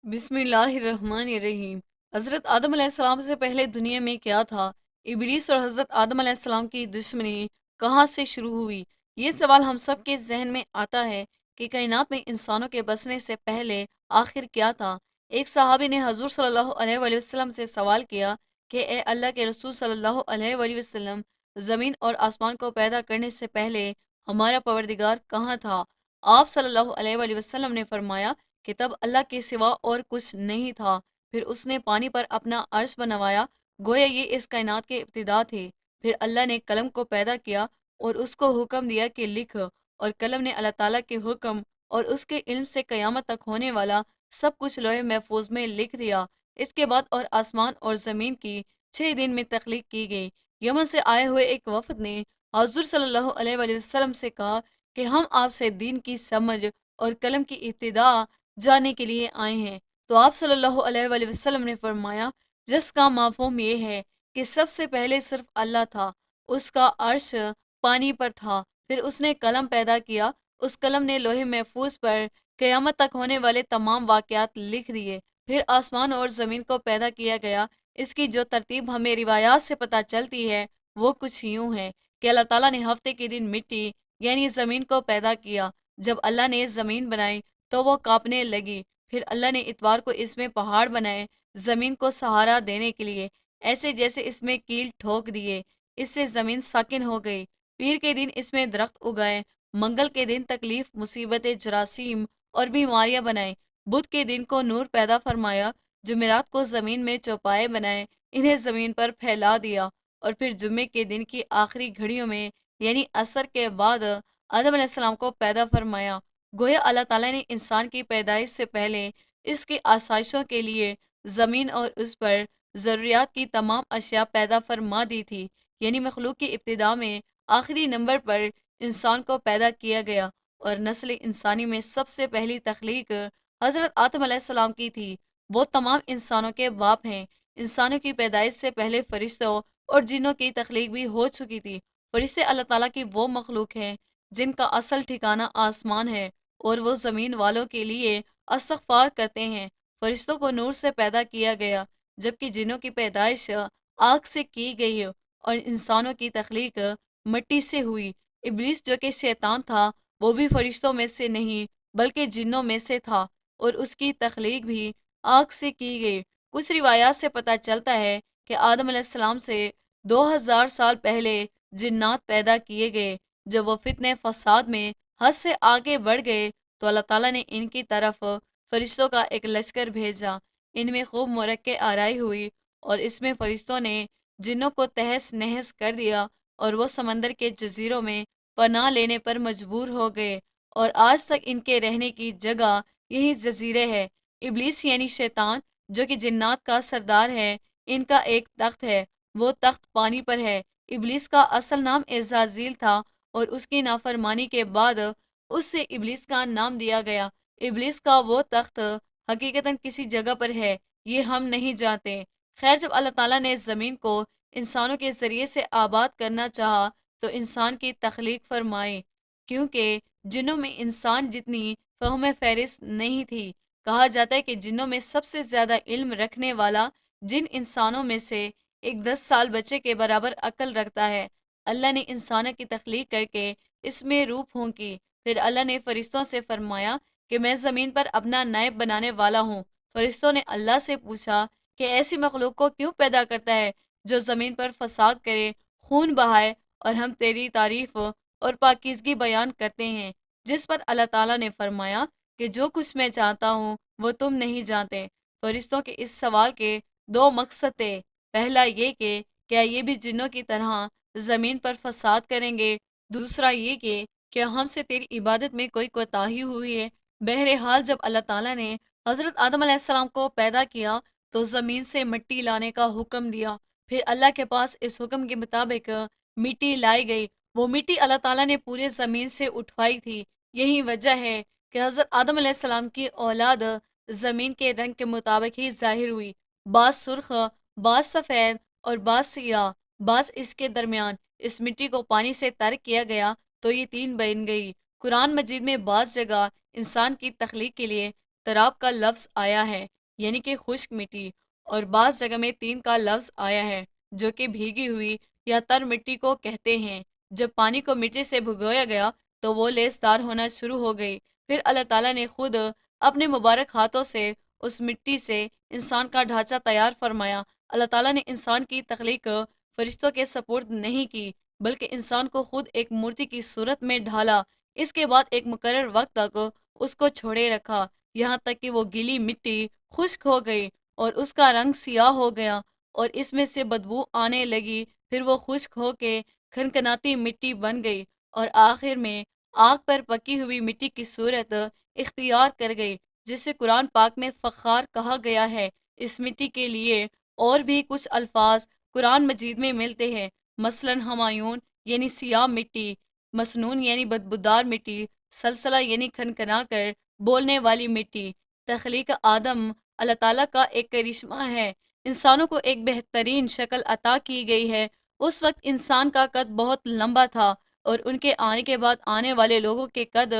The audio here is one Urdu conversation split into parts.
بسم اللہ الرحمن الرحیم۔ حضرت آدم علیہ السلام سے پہلے دنیا میں کیا تھا؟ ابلیس اور حضرت آدم علیہ السلام کی دشمنی کہاں سے شروع ہوئی؟ یہ سوال ہم سب کے ذہن میں آتا ہے کہ کائنات میں انسانوں کے بسنے سے پہلے آخر کیا تھا؟ ایک صحابی نے حضور صلی اللہ علیہ وآلہ وسلم سے سوال کیا کہ اے اللہ کے رسول صلی اللہ علیہ وآلہ وسلم، زمین اور آسمان کو پیدا کرنے سے پہلے ہمارا پروردگار کہاں تھا؟ آپ صلی اللہ علیہ وآلہ وسلم نے فرمایا کہ تب اللہ کے سوا اور کچھ نہیں تھا، پھر اس نے پانی پر اپنا عرش بنوایا، گویا یہ اس کائنات کے ابتدا تھے۔ پھر اللہ نے قلم کو پیدا کیا اور اس کو حکم دیا کہ لکھ، اور قلم نے اللہ تعالیٰ کے حکم اور اس کے علم سے قیامت تک ہونے والا سب کچھ لوح محفوظ میں لکھ دیا۔ اس کے بعد اور آسمان اور زمین کی 6 دن میں تخلیق کی گئی۔ یمن سے آئے ہوئے ایک وفد نے حضور صلی اللہ علیہ وآلہ وسلم سے کہا کہ ہم آپ سے دین کی سمجھ اور قلم کی ابتدا جانے کے لیے آئے ہیں۔ تو آپ صلی اللہ علیہ وآلہ وسلم نے فرمایا، جس کا مفہوم یہ ہے کہ سب سے پہلے صرف اللہ تھا، اس کا عرش پانی پر تھا، پھر اس نے قلم پیدا کیا، اس قلم نے لوح محفوظ پر قیامت تک ہونے والے تمام واقعات لکھ دیے، پھر آسمان اور زمین کو پیدا کیا گیا۔ اس کی جو ترتیب ہمیں روایات سے پتہ چلتی ہے وہ کچھ یوں ہے کہ اللہ تعالیٰ نے ہفتے کے دن مٹی یعنی زمین کو پیدا کیا۔ جب اللہ نے زمین بنائی تو وہ کانپنے لگی، پھر اللہ نے اتوار کو اس میں پہاڑ بنائے زمین کو سہارا دینے کے لیے، ایسے جیسے اس میں کیل ٹھوک دیے، اس سے زمین ساکن ہو گئی۔ پیر کے دن اس میں درخت اگائے، منگل کے دن تکلیف، مصیبتیں، جراثیم اور بیماریاں بنائیں، بدھ کے دن کو نور پیدا فرمایا، جمعرات کو زمین میں چوپائے بنائے، انہیں زمین پر پھیلا دیا، اور پھر جمعے کے دن کی آخری گھڑیوں میں یعنی عصر کے بعد آدم علیہ السلام کو پیدا فرمایا۔ گویا اللہ تعالیٰ نے انسان کی پیدائش سے پہلے اس کی آسائشوں کے لیے زمین اور اس پر ضروریات کی تمام اشیاء پیدا فرما دی تھی، یعنی مخلوق کی ابتدا میں آخری نمبر پر انسان کو پیدا کیا گیا، اور نسل انسانی میں سب سے پہلی تخلیق حضرت آدم علیہ السلام کی تھی۔ وہ تمام انسانوں کے باپ ہیں۔ انسانوں کی پیدائش سے پہلے فرشتوں اور جنوں کی تخلیق بھی ہو چکی تھی۔ فرشتے اللہ تعالیٰ کی وہ مخلوق ہیں جن کا اصل ٹھکانہ آسمان ہے، اور وہ زمین والوں کے لیے استغفار کرتے ہیں۔ فرشتوں کو نور سے پیدا کیا گیا، جبکہ جنوں کی پیدائش آگ سے کی گئی اور انسانوں کی تخلیق مٹی سے ہوئی۔ ابلیس جو کہ شیطان تھا وہ بھی فرشتوں میں سے نہیں بلکہ جنوں میں سے تھا، اور اس کی تخلیق بھی آگ سے کی گئی۔ کچھ روایات سے پتہ چلتا ہے کہ آدم علیہ السلام سے 2000 سال پہلے جنات پیدا کیے گئے۔ جب وہ فتنہ فساد میں حد سے آگے بڑھ گئے تو اللہ تعالیٰ نے ان کی طرف فرشتوں کا ایک لشکر بھیجا۔ ان میں خوب مرکے آرائی ہوئی، اور اس میں فرشتوں نے جنوں کو تہس نہس کر دیا، اور وہ سمندر کے جزیروں میں پناہ لینے پر مجبور ہو گئے، اور آج تک ان کے رہنے کی جگہ یہی جزیرے ہے۔ ابلیس یعنی شیطان جو کہ جنات کا سردار ہے، ان کا ایک تخت ہے، وہ تخت پانی پر ہے۔ ابلیس کا اصل نام عزازیل تھا، اور اس کی نافرمانی کے بعد اس سے ابلیس کا نام دیا گیا۔ ابلیس کا وہ تخت حقیقتاً کسی جگہ پر ہے، یہ ہم نہیں جانتے۔ خیر، جب اللہ تعالیٰ نے زمین کو انسانوں کے ذریعے سے آباد کرنا چاہا تو انسان کی تخلیق فرمائی، کیونکہ جنوں میں انسان جتنی فہم فہرست نہیں تھی۔ کہا جاتا ہے کہ جنوں میں سب سے زیادہ علم رکھنے والا جن انسانوں میں سے ایک 10 سال بچے کے برابر عقل رکھتا ہے۔ اللہ نے انسانوں کی تخلیق کر کے اس میں روح پھونکی۔ پھر اللہ نے فرشتوں سے فرمایا کہ میں زمین پر اپنا نائب بنانے والا ہوں۔ فرشتوں نے اللہ سے پوچھا کہ ایسی مخلوق کو کیوں پیدا کرتا ہے جو زمین پر فساد کرے، خون بہائے، اور ہم تیری تعریف اور پاکیزگی بیان کرتے ہیں۔ جس پر اللہ تعالیٰ نے فرمایا کہ جو کچھ میں چاہتا ہوں وہ تم نہیں جانتے۔ فرشتوں کے اس سوال کے 2 مقصد تھے۔ پہلا یہ کہ کیا یہ بھی جنوں کی طرح زمین پر فساد کریں گے، دوسرا یہ کہ کیا ہم سے تیری عبادت میں کوئی کوتاہی ہوئی ہے۔ بہرحال جب اللہ تعالیٰ نے حضرت آدم علیہ السلام کو پیدا کیا تو زمین سے مٹی لانے کا حکم دیا۔ پھر اللہ کے پاس اس حکم کے مطابق مٹی لائی گئی۔ وہ مٹی اللہ تعالیٰ نے پورے زمین سے اٹھوائی تھی۔ یہی وجہ ہے کہ حضرت آدم علیہ السلام کی اولاد زمین کے رنگ کے مطابق ہی ظاہر ہوئی، بعض سرخ، بعض سفید اور بعض سیاہ، بعض اس کے درمیان۔ اس مٹی کو پانی سے تر کیا گیا تو یہ 3 بن گئی۔ قرآن مجید میں بعض جگہ انسان کی تخلیق کے لیے تراب کا لفظ آیا ہے۔ یعنی کہ خشک مٹی، اور بعض جگہ میں تین کا لفظ آیا ہے جو کہ بھیگی ہوئی یا تر مٹی کو کہتے ہیں۔ جب پانی کو مٹی سے بھگویا گیا تو وہ لیسدار ہونا شروع ہو گئی۔ پھر اللہ تعالیٰ نے خود اپنے مبارک ہاتھوں سے اس مٹی سے انسان کا ڈھانچہ تیار فرمایا۔ اللہ تعالیٰ نے انسان کی تخلیق فرشتوں کے سپرد نہیں کی، بلکہ انسان کو خود ایک مورتی کی صورت میں ڈھالا۔ اس کے بعد ایک مقرر وقت تک اس کو چھوڑے رکھا، یہاں تک کہ وہ گیلی مٹی خشک ہو گئی اور اس کا رنگ سیاہ ہو گیا اور اس میں سے بدبو آنے لگی۔ پھر وہ خشک ہو کے کھنکھناتی مٹی بن گئی اور آخر میں آگ پر پکی ہوئی مٹی کی صورت اختیار کر گئی، جسے قرآن پاک میں فخار کہا گیا ہے۔ اس مٹی کے لیے اور بھی کچھ الفاظ قرآن مجید میں ملتے ہیں، مثلاً ہمایون یعنی سیاہ مٹی، مسنون یعنی بدبودار مٹی، سلسلہ یعنی کھنکھنا کر بولنے والی مٹی۔ تخلیق آدم اللہ تعالیٰ کا ایک کرشمہ ہے۔ انسانوں کو ایک بہترین شکل عطا کی گئی ہے۔ اس وقت انسان کا قد بہت لمبا تھا اور ان کے آنے کے بعد آنے والے لوگوں کے قد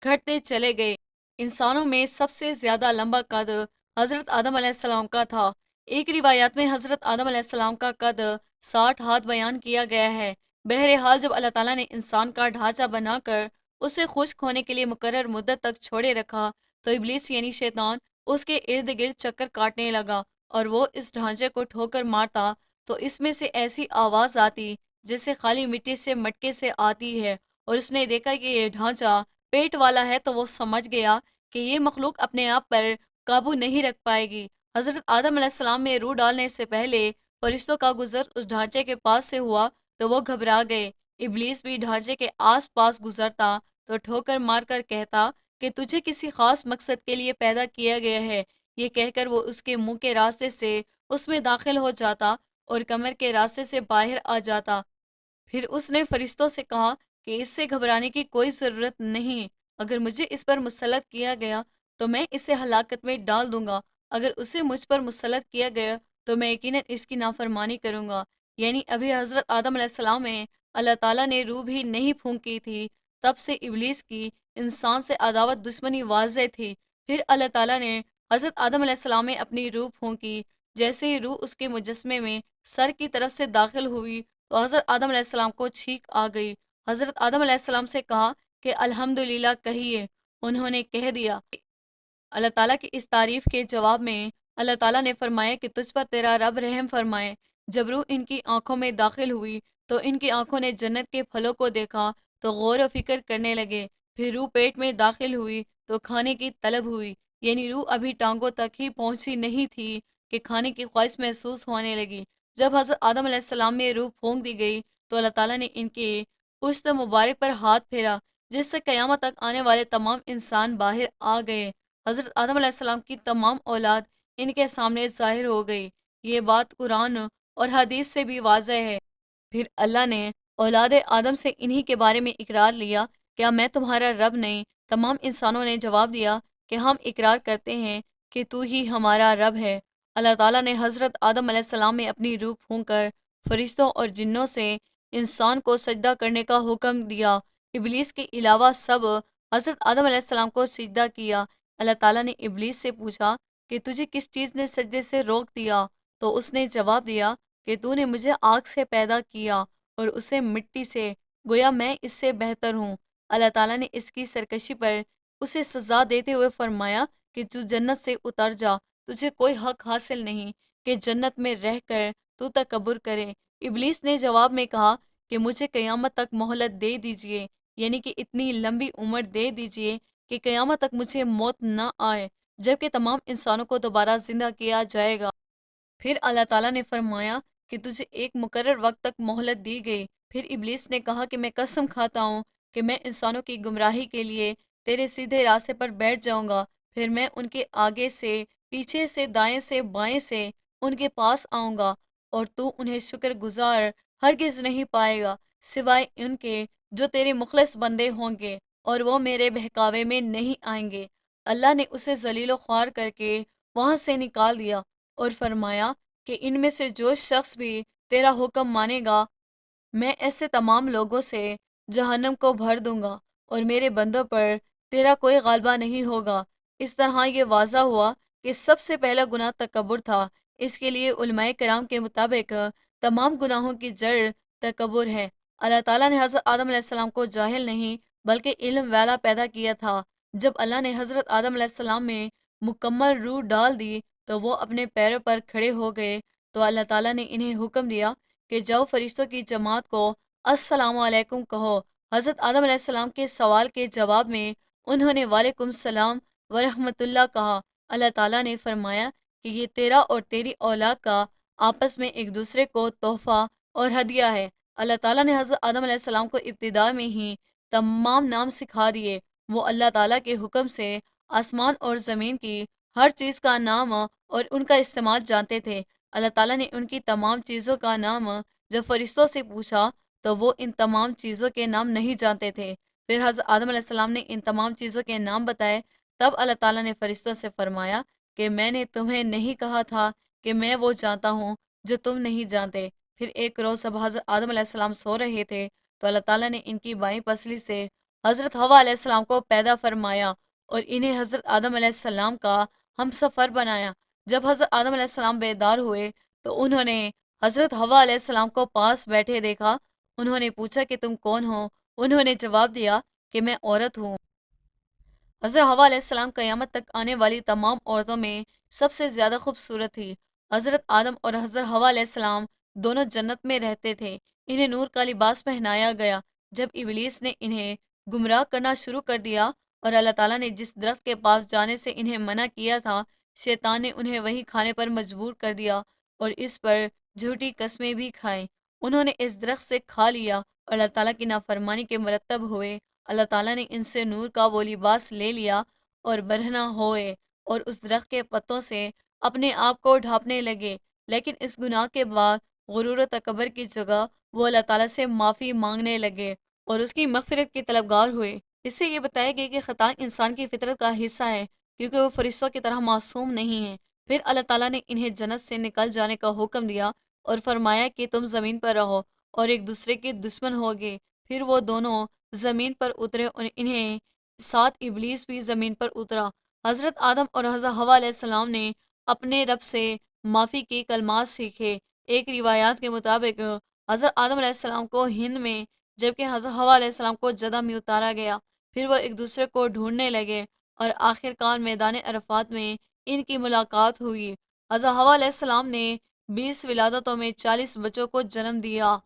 گھٹتے چلے گئے۔ انسانوں میں سب سے زیادہ لمبا قد حضرت آدم علیہ السلام کا تھا۔ ایک روایات میں حضرت آدم علیہ السلام کا قد 60 ہاتھ بیان کیا گیا ہے۔ بہرحال جب اللہ تعالیٰ نے انسان کا ڈھانچہ بنا کر اسے خشک ہونے کے لیے مقرر مدت تک چھوڑے رکھا تو ابلیس یعنی شیطان اس کے ارد گرد چکر کاٹنے لگا، اور وہ اس ڈھانچے کو ٹھوکر مارتا تو اس میں سے ایسی آواز آتی جیسے خالی مٹی سے مٹکے سے آتی ہے، اور اس نے دیکھا کہ یہ ڈھانچہ پیٹ والا ہے تو وہ سمجھ گیا کہ یہ مخلوق اپنے آپ پر قابو نہیں رکھ پائے گی۔ حضرت آدم علیہ السلام میں روح ڈالنے سے پہلے فرشتوں کا گزر اس ڈھانچے کے پاس سے ہوا تو وہ گھبرا گئے۔ ابلیس بھی ڈھانچے کے آس پاس گزرتا تو ٹھوکر مار کر کہتا کہ تجھے کسی خاص مقصد کے لیے پیدا کیا گیا ہے۔ یہ کہہ کر وہ اس کے منہ کے راستے سے اس میں داخل ہو جاتا اور کمر کے راستے سے باہر آ جاتا۔ پھر اس نے فرشتوں سے کہا کہ اس سے گھبرانے کی کوئی ضرورت نہیں، اگر مجھے اس پر مسلط کیا گیا تو میں اسے ہلاکت میں ڈال دوں گا، اگر اسے مجھ پر مسلط کیا گیا تو میں یقیناً اس کی نافرمانی کروں گا۔ یعنی ابھی حضرت آدم علیہ السلام میں اللہ تعالیٰ نے روح بھی نہیں پھونکی تھی، تب سے ابلیس کی انسان سے عداوت دشمنی واضح تھی۔ پھر اللہ تعالیٰ نے حضرت آدم علیہ السلام میں اپنی روح پھونکی، جیسے ہی روح اس کے مجسمے میں سر کی طرف سے داخل ہوئی تو حضرت آدم علیہ السلام کو چھینک آ گئی۔ حضرت آدم علیہ السلام سے کہا کہ الحمدللہ کہیے۔ انہوں نے کہہ دیا۔ اللہ تعالیٰ کی اس تعریف کے جواب میں اللہ تعالیٰ نے فرمایا کہ تجھ پر تیرا رب رحم فرمائے۔ جب روح ان کی آنکھوں میں داخل ہوئی تو ان کی آنکھوں نے جنت کے پھلوں کو دیکھا تو غور و فکر کرنے لگے۔ پھر روح پیٹ میں داخل ہوئی تو کھانے کی طلب ہوئی، یعنی روح ابھی ٹانگوں تک ہی پہنچی نہیں تھی کہ کھانے کی خواہش محسوس ہونے لگی۔ جب حضرت آدم علیہ السلام میں روح پھونک دی گئی تو اللہ تعالیٰ نے ان کے پشت مبارک پر ہاتھ پھیرا، جس سے قیامت تک آنے والے تمام انسان باہر آ گئے۔ حضرت آدم علیہ السلام کی تمام اولاد ان کے سامنے ظاہر ہو گئی۔ یہ بات قرآن اور حدیث سے بھی واضح ہے۔ پھر اللہ نے اولاد آدم سے انہی کے بارے میں اقرار لیا، کیا میں تمہارا رب نہیں؟ تمام انسانوں نے جواب دیا کہ ہم اقرار کرتے ہیں کہ تو ہی ہمارا رب ہے۔ اللہ تعالیٰ نے حضرت آدم علیہ السلام میں اپنی روح پھونک کر فرشتوں اور جنوں سے انسان کو سجدہ کرنے کا حکم دیا۔ ابلیس کے علاوہ سب حضرت آدم علیہ السلام کو سجدہ کیا۔ اللہ تعالیٰ نے ابلیس سے پوچھا کہ تجھے کس چیز نے سجدے سے روک دیا؟ تو اس نے جواب دیا کہ تو نے مجھے آگ سے پیدا کیا اور اسے مٹی سے، گویا میں اس سے بہتر ہوں۔ اللہ تعالیٰ نے اس کی سرکشی پر اسے سزا دیتے ہوئے فرمایا کہ تو جنت سے اتر جا، تجھے کوئی حق حاصل نہیں کہ جنت میں رہ کر تو تکبر کرے۔ ابلیس نے جواب میں کہا کہ مجھے قیامت تک مہلت دے دیجئے، یعنی کہ اتنی لمبی عمر دے دیجئے کہ قیامت تک مجھے موت نہ آئے، جبکہ تمام انسانوں کو دوبارہ زندہ کیا جائے گا۔ پھر اللہ تعالیٰ نے فرمایا کہ تجھے ایک مقرر وقت تک مہلت دی گئی۔ پھر ابلیس نے کہا کہ میں قسم کھاتا ہوں کہ میں انسانوں کی گمراہی کے لیے تیرے سیدھے راستے پر بیٹھ جاؤں گا، پھر میں ان کے آگے سے، پیچھے سے، دائیں سے، بائیں سے ان کے پاس آؤں گا، اور تو انہیں شکر گزار ہرگز نہیں پائے گا سوائے ان کے جو تیرے مخلص بندے ہوں گے، اور وہ میرے بہکاوے میں نہیں آئیں گے۔ اللہ نے اسے ذلیل و خوار کر کے وہاں سے نکال دیا اور فرمایا کہ ان میں سے جو شخص بھی تیرا حکم مانے گا، میں ایسے تمام لوگوں سے جہنم کو بھر دوں گا، اور میرے بندوں پر تیرا کوئی غالبہ نہیں ہوگا۔ اس طرح یہ واضح ہوا کہ سب سے پہلا گناہ تکبر تھا۔ اس کے لیے علماء کرام کے مطابق تمام گناہوں کی جڑ تکبر ہے۔ اللہ تعالیٰ نے حضرت آدم علیہ السلام کو جاہل نہیں بلکہ علم والا پیدا کیا تھا۔ جب اللہ نے حضرت آدم علیہ السلام میں مکمل روح ڈال دی تو وہ اپنے پیروں پر کھڑے ہو گئے، تو اللہ تعالیٰ نے انہیں حکم دیا کہ جاؤ فرشتوں کی جماعت کو السلام علیکم کہو۔ حضرت آدم علیہ السلام کے سوال کے جواب میں انہوں نے وعلیکم السلام ورحمۃ اللہ کہا۔ اللہ تعالیٰ نے فرمایا کہ یہ تیرا اور تیری اولاد کا آپس میں ایک دوسرے کو تحفہ اور ہدیہ ہے۔ اللہ تعالیٰ نے حضرت آدم علیہ السلام کو ابتدا میں ہی تمام نام سکھا دیے۔ وہ اللہ تعالیٰ کے حکم سے آسمان اور زمین کی ہر چیز کا نام اور ان کا استعمال جانتے تھے۔ اللہ تعالیٰ نے ان کی تمام چیزوں کا نام جب فرشتوں سے پوچھا تو وہ ان تمام چیزوں کے نام نہیں جانتے تھے۔ پھر حضرت آدم علیہ السلام نے ان تمام چیزوں کے نام بتائے، تب اللہ تعالیٰ نے فرشتوں سے فرمایا کہ میں نے تمہیں نہیں کہا تھا کہ میں وہ جانتا ہوں جو تم نہیں جانتے۔ پھر ایک روز جب حضرت آدم علیہ السلام سو رہے تھے تو اللہ تعالیٰ نے ان کی بائیں پسلی سے حضرت حوا علیہ السلام کو پیدا فرمایا اور انہیں حضرت آدم علیہ السلام کا ہم سفر بنایا۔ جب حضرت آدم علیہ السلام بیدار ہوئے تو انہوں نے حضرت حوا علیہ السلام کو پاس بیٹھے دیکھا۔ انہوں نے پوچھا کہ تم کون ہو؟ انہوں نے جواب دیا کہ میں عورت ہوں۔ حضرت حوا علیہ السلام قیامت تک آنے والی تمام عورتوں میں سب سے زیادہ خوبصورت تھی۔ حضرت آدم اور حضرت حوا علیہ السلام دونوں جنت میں رہتے تھے۔ انہیں نور کا لباس پہنایا گیا۔ جب ابلیس نے انہیں گمراہ کرنا شروع کر دیا اور اللہ تعالیٰ نے جس درخت کے پاس جانے سے انہیں منع کیا تھا، شیطان نے انہیں وہی کھانے پر مجبور کر دیا اور اس پر جھوٹی قسمیں بھی کھائیں۔ انہوں نے اس درخت سے کھا لیا اور اللہ تعالیٰ کی نافرمانی کے مرتب ہوئے۔ اللہ تعالیٰ نے ان سے نور کا وہ لباس لے لیا اور برہنہ ہوئے اور اس درخت کے پتوں سے اپنے آپ کو ڈھانپنے لگے۔ لیکن اس گناہ کے بعد غرور و تکبر کی جگہ وہ اللہ تعالیٰ سے معافی مانگنے لگے اور اس کی مغفرت کے طلبگار ہوئے۔ اس سے یہ بتایا گیا کہ خطا انسان کی فطرت کا حصہ ہے کیونکہ وہ فرشتوں کی طرح معصوم نہیں ہیں۔ پھر اللہ تعالیٰ نے انہیں جنت سے نکل جانے کا حکم دیا اور فرمایا کہ تم زمین پر رہو اور ایک دوسرے کے دشمن ہوگے۔ پھر وہ دونوں زمین پر اترے اور انہیں ساتھ ابلیس بھی زمین پر اترا۔ حضرت آدم اور حضرت حوا علیہ السلام نے اپنے رب سے معافی کے کلمات سیکھے۔ ایک روایات کے مطابق حضرت آدم علیہ السلام کو ہند میں جبکہ حضرت حوا علیہ السلام کو جدہ میں اتارا گیا۔ پھر وہ ایک دوسرے کو ڈھونڈنے لگے اور آخر کار میدان عرفات میں ان کی ملاقات ہوئی۔ حضرت حوا علیہ السلام نے 20 ولادتوں میں 40 بچوں کو جنم دیا۔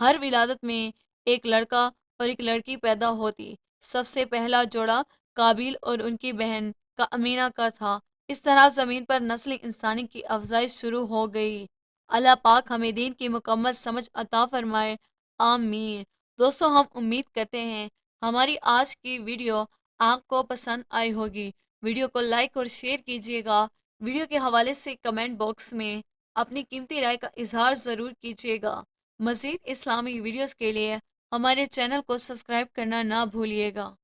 ہر ولادت میں ایک لڑکا اور ایک لڑکی پیدا ہوتی۔ سب سے پہلا جوڑا قابیل اور ان کی بہن کا امینہ کا تھا۔ اس طرح زمین پر نسل انسانی کی افزائش شروع ہو گئی۔ اللہ پاک ہمیں دین کی مکمل سمجھ عطا فرمائے، آمین۔ دوستو، ہم امید کرتے ہیں ہماری آج کی ویڈیو آپ کو پسند آئی ہوگی۔ ویڈیو کو لائک اور شیئر کیجیے گا۔ ویڈیو کے حوالے سے کمنٹ باکس میں اپنی قیمتی رائے کا اظہار ضرور کیجیے گا۔ مزید اسلامی ویڈیوز کے لیے ہمارے چینل کو سبسکرائب کرنا نہ بھولیے گا۔